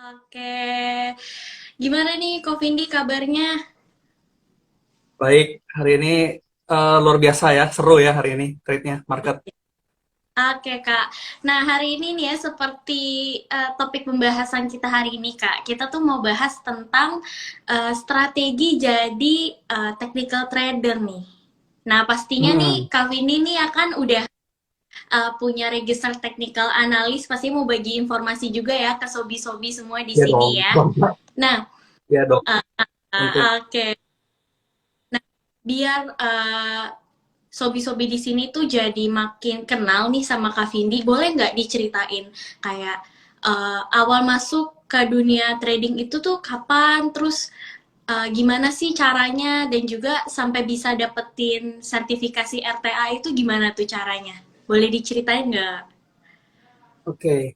Oke, gimana nih Ko Vindi kabarnya? Baik, hari ini luar biasa ya, seru ya hari ini trade-nya, market. Oke Kak, nah hari ini nih ya seperti topik pembahasan kita hari ini Kak, kita tuh mau bahas tentang strategi jadi technical trader nih. Nah pastinya nih Hmm, Kak Vindi nih akan udah punya register technical analis, pasti mau bagi informasi juga ya ke sobi-sobi semua di ya sini dong, ya. Nah, ya dong, tentu. oke. Nah, biar sobi-sobi di sini tuh jadi makin kenal nih sama Kak Vindi, boleh nggak diceritain kayak awal masuk ke dunia trading itu tuh kapan, terus gimana sih caranya, dan juga sampai bisa dapetin sertifikasi RTA itu gimana tuh caranya? Boleh diceritain nggak? Oke,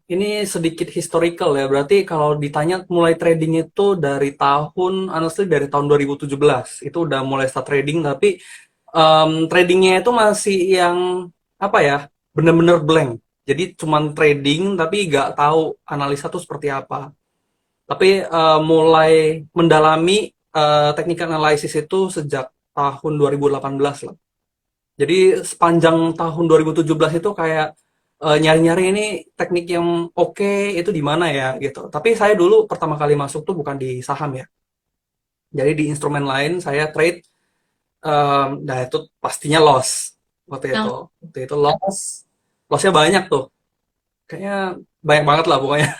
ini sedikit historical ya, berarti kalau ditanya mulai trading itu dari tahun, honestly dari tahun 2017, itu udah mulai start trading, tapi tradingnya itu masih yang, apa ya, bener-bener blank. Jadi cuman trading, tapi nggak tahu analisa tuh seperti apa. Tapi mulai mendalami technical analysis itu sejak tahun 2018 lah. Jadi sepanjang tahun 2017 itu kayak nyari-nyari ini teknik yang oke itu di mana ya gitu. Tapi saya dulu pertama kali masuk tuh bukan di saham ya. Jadi di instrumen lain saya trade, nah itu pastinya loss waktu itu. Yang Waktu itu lossnya banyak tuh. Kayaknya banyak banget lah pokoknya.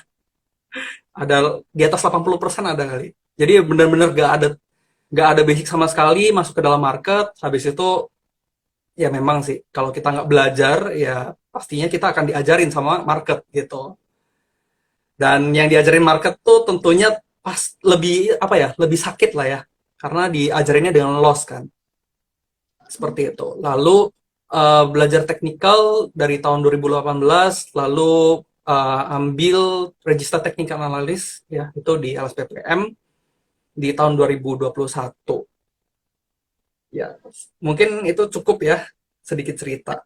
Ada di atas 80% ada kali. Jadi benar-benar gak ada basic sama sekali masuk ke dalam market. Habis itu ya memang sih kalau kita nggak belajar ya pastinya kita akan diajarin sama market gitu. Dan yang diajarin market tuh tentunya pas lebih apa ya lebih sakit lah ya karena diajarinnya dengan loss kan seperti itu. Lalu belajar teknikal dari tahun 2018 lalu ambil register technical analysis ya itu di LSPPM di tahun 2021. Ya, mungkin itu cukup ya, sedikit cerita.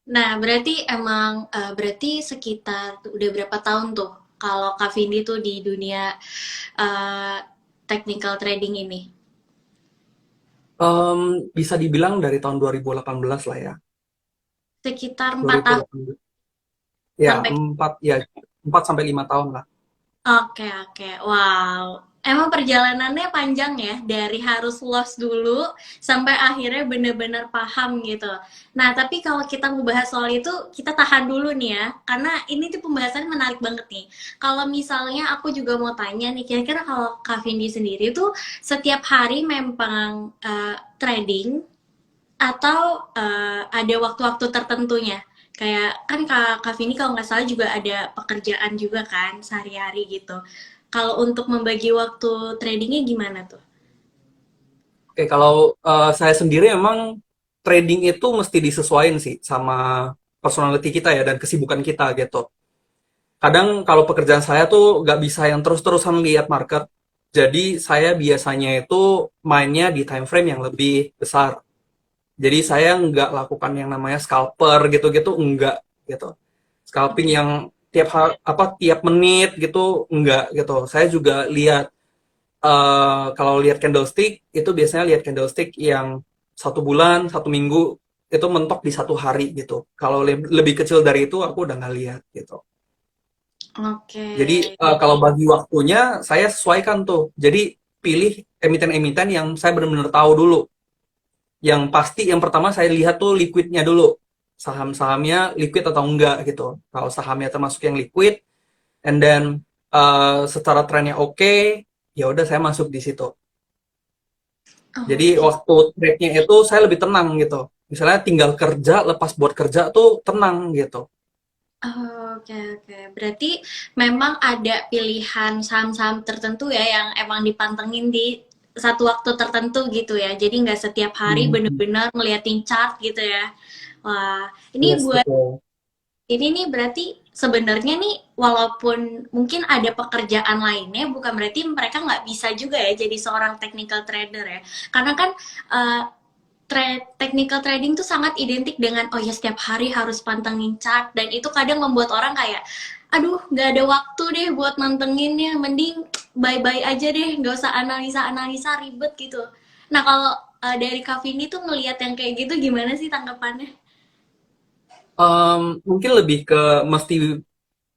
Nah, berarti emang berarti sekitar udah berapa tahun tuh kalau Kak Vindi tuh di dunia eh, technical trading ini? Bisa dibilang dari tahun 2018 lah ya. Sekitar 2018. Ya, sampai 4 sampai 5 tahun lah. Oke, oke. Wow. Emang perjalanannya panjang ya, dari harus lost dulu sampai akhirnya bener-bener paham gitu. Nah, tapi kalau kita mau bahas soal itu, kita tahan dulu nih ya, karena ini tuh pembahasan menarik banget nih. Kalau misalnya aku juga mau tanya nih, kira-kira kalau Kak Vindi sendiri tuh setiap hari memang trading atau ada waktu-waktu tertentunya? Kayak kan Kak Vini kalau nggak salah juga ada pekerjaan juga kan sehari-hari gitu. Kalau untuk membagi waktu tradingnya gimana tuh? Oke, kalau saya sendiri emang trading itu mesti disesuaikan sih sama personality kita ya dan kesibukan kita gitu. Kadang kalau pekerjaan saya tuh nggak bisa yang terus-terusan lihat market. Jadi saya biasanya itu mainnya di time frame yang lebih besar. Jadi saya nggak lakukan yang namanya scalper gitu-gitu, enggak gitu. Scalping Oke. yang tiap menit gitu, enggak gitu. Saya juga lihat kalau lihat candlestick itu biasanya lihat candlestick yang 1 bulan, 1 minggu itu mentok di 1 hari gitu. Kalau lebih kecil dari itu aku udah nggak lihat gitu. Oke. Jadi kalau bagi waktunya saya sesuaikan tuh. Jadi pilih emiten-emiten yang saya benar-benar tahu dulu. Yang pasti yang pertama saya lihat tuh liquidnya dulu. Saham-sahamnya liquid atau enggak gitu. Kalau sahamnya termasuk yang liquid, and then secara trennya oke, ya udah saya masuk di situ. Jadi Oke. waktu trade-nya itu saya lebih tenang gitu. Misalnya tinggal kerja, lepas buat kerja tuh tenang gitu. Oke, oke. Berarti memang ada pilihan saham-saham tertentu ya yang emang dipantengin di satu waktu tertentu gitu ya. Jadi nggak setiap hari Hmm, bener-bener ngeliatin chart gitu ya. Wah, ini yes, buat betul. ini nih berarti sebenarnya nih walaupun mungkin ada pekerjaan lainnya bukan berarti mereka nggak bisa juga ya jadi seorang technical trader ya. Karena kan eh, technical trading tuh sangat identik dengan oh ya setiap hari harus pantengin chart dan itu kadang membuat orang kayak aduh nggak ada waktu deh buat mantengin ya, mending bye-bye aja deh, nggak usah analisa-analisa ribet gitu. Nah kalau dari Kak Vindi tuh ngelihat yang kayak gitu gimana sih tanggapannya? Mungkin lebih ke mesti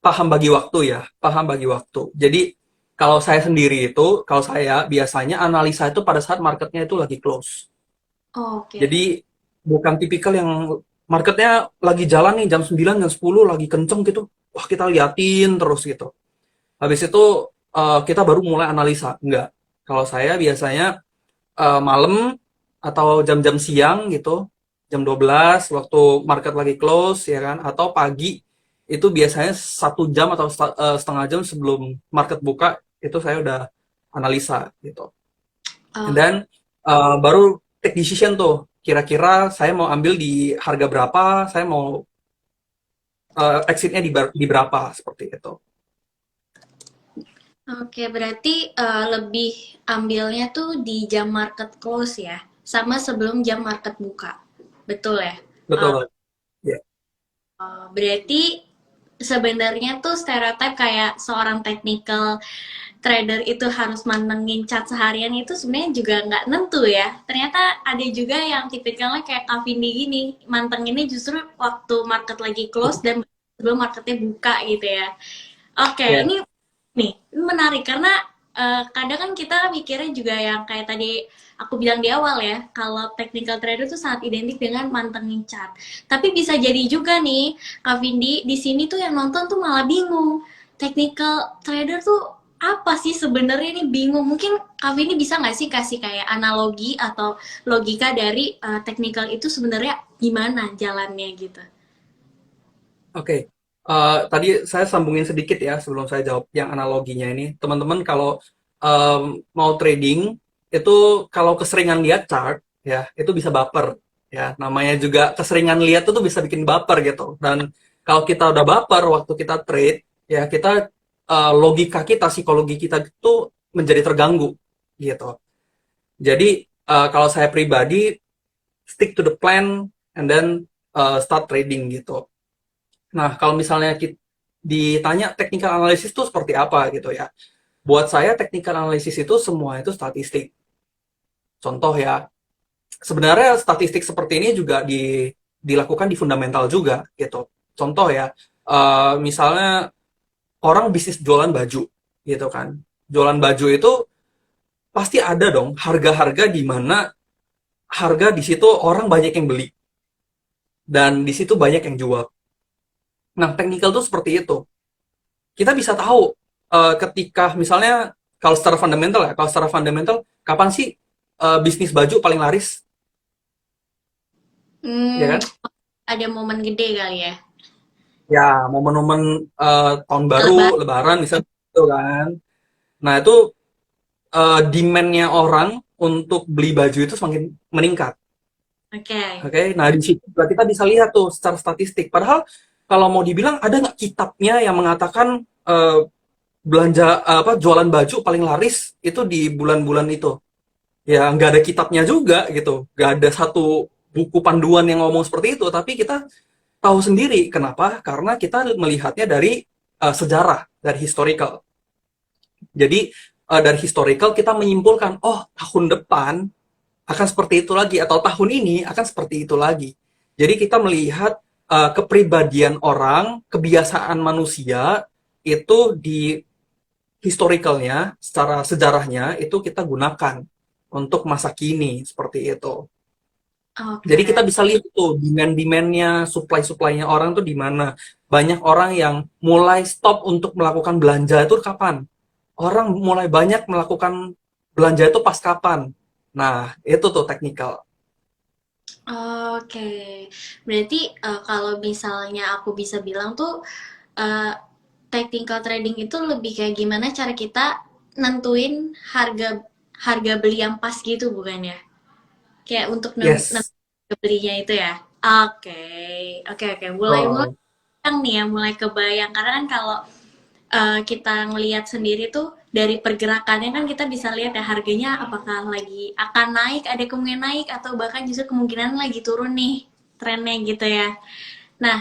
paham bagi waktu ya, paham bagi waktu. Jadi kalau saya sendiri itu, kalau saya biasanya analisa itu pada saat marketnya itu lagi close. Oke. Jadi bukan tipikal yang marketnya lagi jalan nih jam 9 jam 10 lagi kenceng gitu. Wah, kita liatin terus gitu. Habis itu kita baru mulai analisa. Enggak. Kalau saya biasanya malam atau jam-jam siang gitu, jam 12 waktu market lagi close ya kan, atau pagi itu biasanya 1 jam atau setengah jam sebelum market buka itu saya udah analisa gitu. And Oh, then baru take decision tuh. Kira-kira saya mau ambil di harga berapa, saya mau exitnya di berapa seperti itu. oke, berarti lebih ambilnya tuh di jam market close ya, sama sebelum jam market buka. Betul ya? Uh, Betul. Ya. Berarti sebenarnya tuh stereotip kayak seorang technical trader itu harus mantengin chart seharian itu sebenarnya juga nggak nentu ya. Ternyata ada juga yang tipikalnya kayak Kak Vindi gini, mantenginnya justru waktu market lagi close dan sebelum marketnya buka gitu ya. Oke, Ya. ini nih, ini menarik karena kadang kan kita mikirnya juga yang kayak tadi aku bilang di awal ya, kalau technical trader tuh sangat identik dengan mantengin chart. Tapi bisa jadi juga nih, Kak Vindi, di sini tuh yang nonton tuh malah bingung. Technical trader tuh apa sih sebenarnya ini bingung. Mungkin Kak Vindi bisa nggak sih kasih kayak analogi atau logika dari technical itu sebenarnya gimana jalannya gitu? Oke. Tadi saya sambungin sedikit ya sebelum saya jawab yang analoginya ini. Teman-teman kalau mau trading itu kalau keseringan lihat chart ya itu bisa baper ya. Namanya juga keseringan lihat itu tuh bisa bikin baper gitu. Dan kalau kita udah baper waktu kita trade ya kita logika kita, psikologi kita itu menjadi terganggu gitu. Jadi kalau saya pribadi stick to the plan and then start trading gitu. Nah, kalau misalnya ditanya technical analysis itu seperti apa gitu ya. Buat saya technical analysis itu semua itu statistik. Contoh ya, sebenarnya statistik seperti ini juga dilakukan di fundamental juga gitu. Contoh ya, misalnya orang bisnis jualan baju gitu kan. Jualan baju itu pasti ada dong harga-harga di mana harga di situ orang banyak yang beli dan di situ banyak yang jual. Nah, technical tuh seperti itu. Kita bisa tahu ketika misalnya kalau secara fundamental kapan sih bisnis baju paling laris, ya Hmm, kan? ada momen gede kali ya. Ya, momen-momen tahun Lebar. baru, Lebaran misalnya gitu kan. Nah, itu demand-nya orang untuk beli baju itu semakin meningkat. Oke. Oke, nah di situ juga kita bisa lihat tuh secara statistik. Padahal kalau mau dibilang ada nggak kitabnya yang mengatakan belanja apa jualan baju paling laris itu di bulan-bulan itu? Ya nggak ada kitabnya juga gitu, nggak ada satu buku panduan yang ngomong seperti itu, tapi kita tahu sendiri kenapa, karena kita melihatnya dari sejarah, dari historical. Jadi dari historical kita menyimpulkan, oh tahun depan akan seperti itu lagi, atau tahun ini akan seperti itu lagi. Jadi kita melihat kepribadian orang, kebiasaan manusia itu di historicalnya, secara sejarahnya itu kita gunakan untuk masa kini seperti itu. Jadi kita Oke. bisa lihat tuh demand-demandnya, supply-supply-nya orang tuh di mana. Banyak orang yang mulai stop untuk melakukan belanja itu kapan? Orang mulai banyak melakukan belanja itu pas kapan? Nah, itu tuh technical. Oke. Berarti kalau misalnya aku bisa bilang tuh eh, technical trading itu lebih kayak gimana cara kita nentuin harga harga beli yang pas gitu bukan ya? Kayak untuk Yes. nentuin harga belinya itu ya. Oke. Oke oke. Mulai mulai Oh, nih ya, mulai kebayang karena kan kalau kita ngelihat sendiri tuh dari pergerakannya kan kita bisa lihat ya harganya apakah lagi akan naik, ada kemungkinan naik atau bahkan justru kemungkinan lagi turun nih trennya gitu ya. Nah,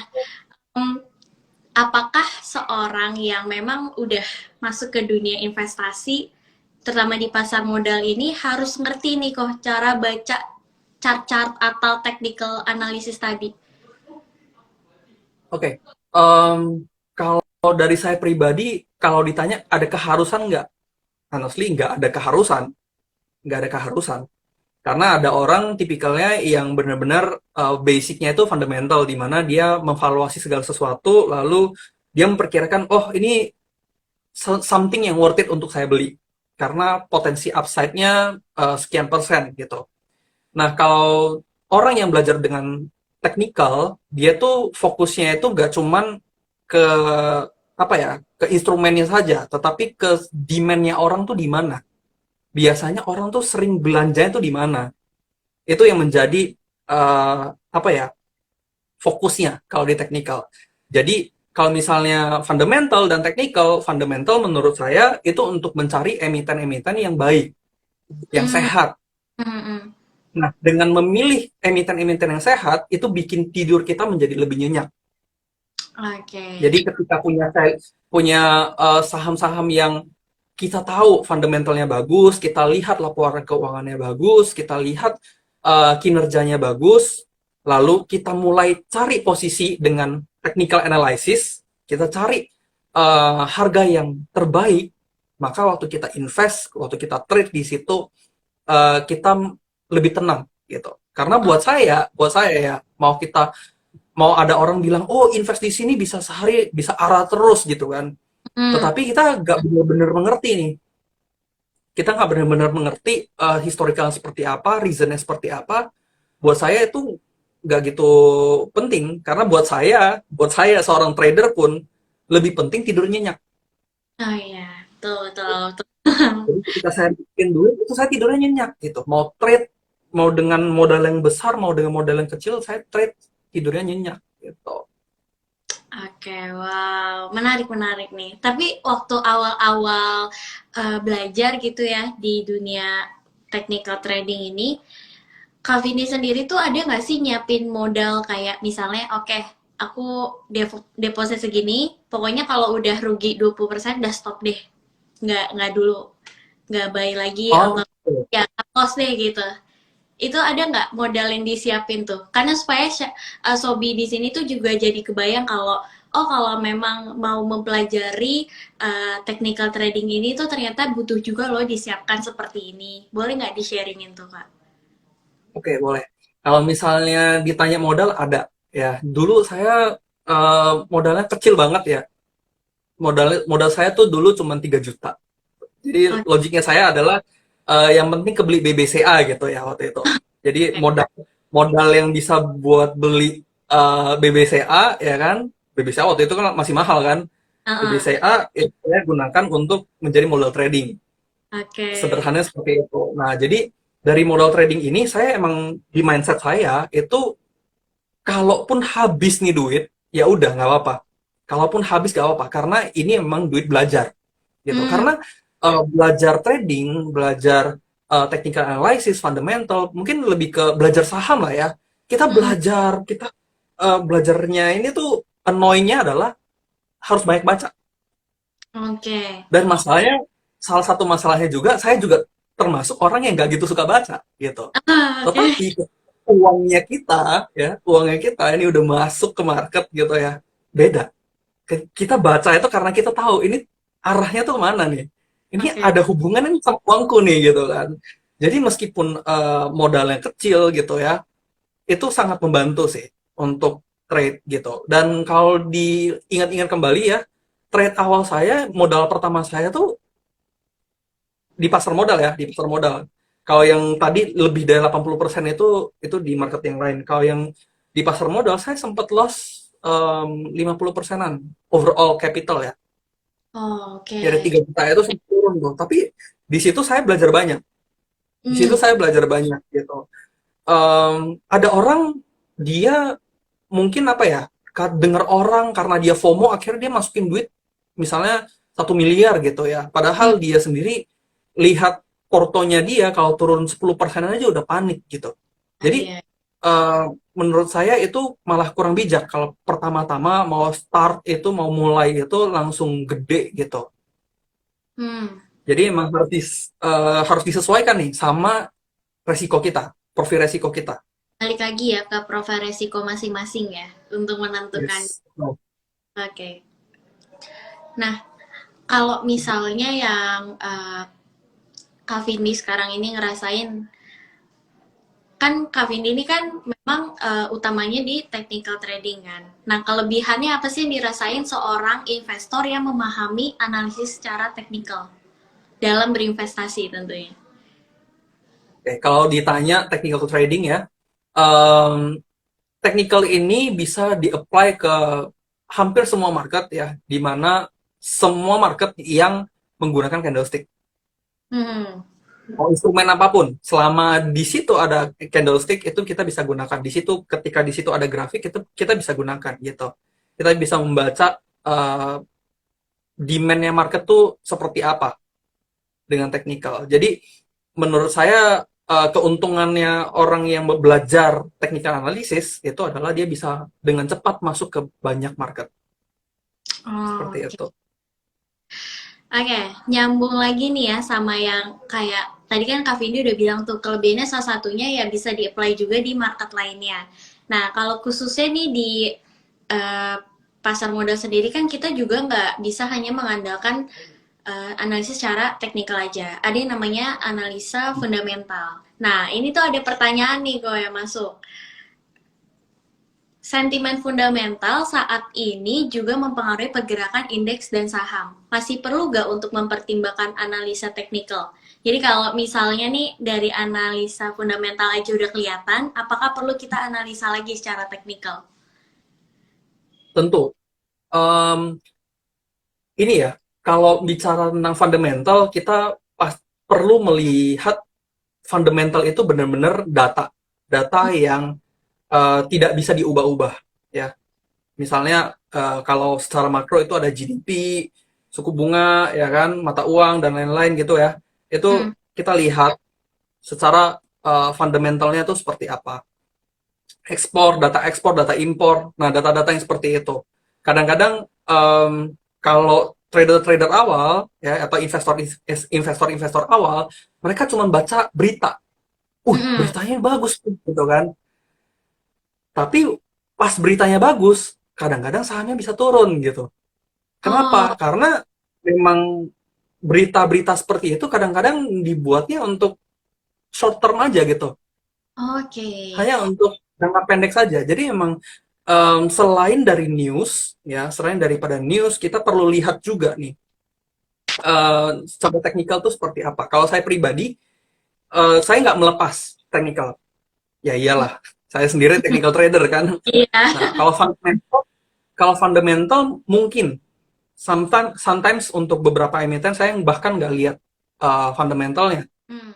apakah seorang yang memang udah masuk ke dunia investasi, terutama di pasar modal ini harus ngerti nih kok cara baca chart-chart atau technical analysis tadi? Oke, kalau dari saya pribadi, kalau ditanya ada keharusan nggak? Honestly, nggak ada keharusan. Karena ada orang tipikalnya yang benar-benar basicnya itu fundamental, di mana dia memvaluasi segala sesuatu, lalu dia memperkirakan, oh ini something yang worth it untuk saya beli. Karena potensi upside-nya sekian persen gitu. Nah, kalau orang yang belajar dengan teknikal, dia tuh fokusnya itu gak cuman ke apa ya, ke instrumennya saja, tetapi ke demand-nya orang tuh di mana. Biasanya orang tuh sering belanjanya tuh di mana. Itu yang menjadi apa ya, fokusnya kalau di teknikal. Jadi kalau misalnya fundamental dan teknikal, fundamental menurut saya itu untuk mencari emiten-emiten yang baik, yang Hmm, sehat. hmm, hmm. Nah, dengan memilih emiten-emiten yang sehat, itu bikin tidur kita menjadi lebih nyenyak. Oke. Jadi ketika punya saham-saham yang kita tahu fundamentalnya bagus, kita lihat laporan keuangannya bagus, kita lihat kinerjanya bagus, lalu kita mulai cari posisi dengan technical analysis, kita cari harga yang terbaik, maka waktu kita invest, waktu kita trade di situ, kita lebih tenang gitu. Karena buat saya ya, mau ada orang bilang, oh invest di sini bisa sehari, bisa arah terus gitu kan. Hmm, Tetapi kita nggak benar-benar mengerti nih. Kita nggak benar-benar mengerti historical seperti apa, reasonnya seperti apa. Buat saya itu nggak gitu penting. Karena buat saya seorang trader pun lebih penting tidur nyenyak. oh iya, betul, betul, betul. Jadi ketika saya bikin duit, itu saya tidurnya nyenyak gitu. Mau trade, mau dengan modal yang besar, mau dengan modal yang kecil, saya trade tidurnya nyenyak gitu. Oke, wow, menarik menarik nih. Tapi waktu awal-awal belajar gitu ya di dunia technical trading ini, Kak Vini sendiri tuh ada nggak sih nyiapin modal kayak misalnya, oke, aku deposit segini, pokoknya kalau udah rugi 20% udah stop deh, nggak dulu, nggak buy lagi Oh, atau ya cut loss deh gitu. Itu ada nggak modal yang disiapin tuh? Karena supaya Sobi di sini tuh juga jadi kebayang kalau oh kalau memang mau mempelajari technical trading ini tuh ternyata butuh juga loh disiapkan seperti ini. Boleh nggak di-sharingin tuh, Kak? oke, boleh. Kalau misalnya ditanya modal, ada. Ya, dulu saya modalnya kecil banget ya. Modal saya tuh dulu cuma 3 juta. Jadi Oke. logiknya saya adalah yang penting kebeli BBCA gitu ya waktu itu. Jadi modal modal yang bisa buat beli BBCA ya kan. BBCA waktu itu kan masih mahal kan. Heeh. BBCA itu saya gunakan untuk menjadi modal trading. Oke. Sederhananya seperti itu. Nah, jadi dari modal trading ini saya emang di mindset saya itu kalaupun habis nih duit, ya udah nggak apa-apa. Kalaupun habis nggak apa-apa, karena ini emang duit belajar gitu. Hmm. Karena belajar trading, belajar technical analysis, fundamental, mungkin lebih ke belajar saham lah ya. Hmm. Kita belajarnya ini tuh annoying-nya adalah harus banyak baca. Oke. Dan masalahnya, salah satu masalahnya juga, saya juga termasuk orang yang nggak gitu suka baca gitu. Ah, oke. Tetapi uangnya kita ini udah masuk ke market gitu ya, beda. Kita baca itu karena kita tahu ini arahnya tuh kemana nih. Ini Oke. ada hubungannya nih sama uangku nih gitu kan. Jadi meskipun modalnya kecil gitu ya, itu sangat membantu sih untuk trade gitu. Dan kalau diingat-ingat kembali ya, trade awal saya, modal pertama saya tuh di pasar modal ya, di pasar modal. Kalau yang tadi lebih dari 80% itu di market yang lain. Kalau yang di pasar modal saya sempat loss 50 persenan overall capital ya. Oh, Dari oke. 3 juta itu sempat turun tuh. Tapi di situ saya belajar banyak. Di situ Hmm. saya belajar banyak gitu. Ada orang dia mungkin apa ya, dengar orang karena dia FOMO akhirnya dia masukin duit misalnya 1 miliar gitu ya. Hmm. Padahal dia sendiri lihat portonya dia kalau turun 10% aja udah panik gitu. Ah, Jadi iya. eh, menurut saya itu malah kurang bijak kalau pertama-tama mau start itu mau mulai itu langsung gede gitu. Hmm. Jadi emang harus disesuaikan nih sama resiko kita, profil resiko kita. Balik lagi ya ke profil resiko masing-masing ya untuk menentukan. Yes. No. Oke. Nah, kalau misalnya yang Kak Vindi sekarang ini ngerasain, kan Kak Vindi ini kan memang utamanya di technical trading kan. Nah, kelebihannya apa sih yang dirasain seorang investor yang memahami analisis secara teknikal dalam berinvestasi tentunya? Oke, kalau ditanya technical trading ya, em, technical ini bisa di-apply ke hampir semua market ya, di mana semua market yang menggunakan candlestick. Hmm. Mau instrumen apapun, selama di situ ada candlestick itu kita bisa gunakan. Di situ ketika di situ ada grafik itu kita bisa gunakan gitu. Kita bisa membaca demand-nya market tuh seperti apa dengan technical. Jadi menurut saya keuntungannya orang yang belajar technical analysis itu adalah dia bisa dengan cepat masuk ke banyak market Oh, seperti oke. itu. Oke, nyambung lagi nih ya sama yang kayak tadi kan Kak Vindi udah bilang tuh kelebihannya salah satunya ya bisa di-apply juga di market lainnya. Nah, kalau khususnya nih di eh, pasar modal sendiri kan kita juga nggak bisa hanya mengandalkan analisis secara teknikal aja. Ada yang namanya analisa fundamental. Nah, ini tuh ada pertanyaan nih kok yang masuk. Sentimen fundamental saat ini juga mempengaruhi pergerakan indeks dan saham. Masih perlu nggak untuk mempertimbangkan analisa teknikal? Jadi kalau misalnya nih dari analisa fundamental aja udah kelihatan, apakah perlu kita analisa lagi secara teknikal? Tentu. Em, ini ya, kalau bicara tentang fundamental, kita perlu melihat fundamental itu benar-benar data. Data yang tidak bisa diubah-ubah. Ya, misalnya kalau secara makro itu ada GDP, suku bunga, ya kan, mata uang dan lain-lain gitu ya. Itu Hmm. kita lihat secara fundamentalnya itu seperti apa. Ekspor, data impor. Nah, data-data yang seperti itu. Kadang-kadang kalau trader-trader awal ya atau investor-investor awal, mereka cuma baca berita. Hmm. Beritanya bagus gitu kan. Tapi pas beritanya bagus, kadang-kadang sahamnya bisa turun gitu. Oh, Kenapa? Karena memang berita-berita seperti itu kadang-kadang dibuatnya untuk short term aja gitu. oke. Hanya untuk jangka pendek saja. Jadi emang selain dari news, ya, selain daripada news, kita perlu lihat juga nih, secara teknikal tuh seperti apa. Kalau saya pribadi, saya nggak melepas teknikal. Ya iyalah, saya sendiri technical trader kan. Iya. Nah, kalau fundamental mungkin sometimes untuk beberapa emiten saya bahkan nggak lihat fundamentalnya. Hmm.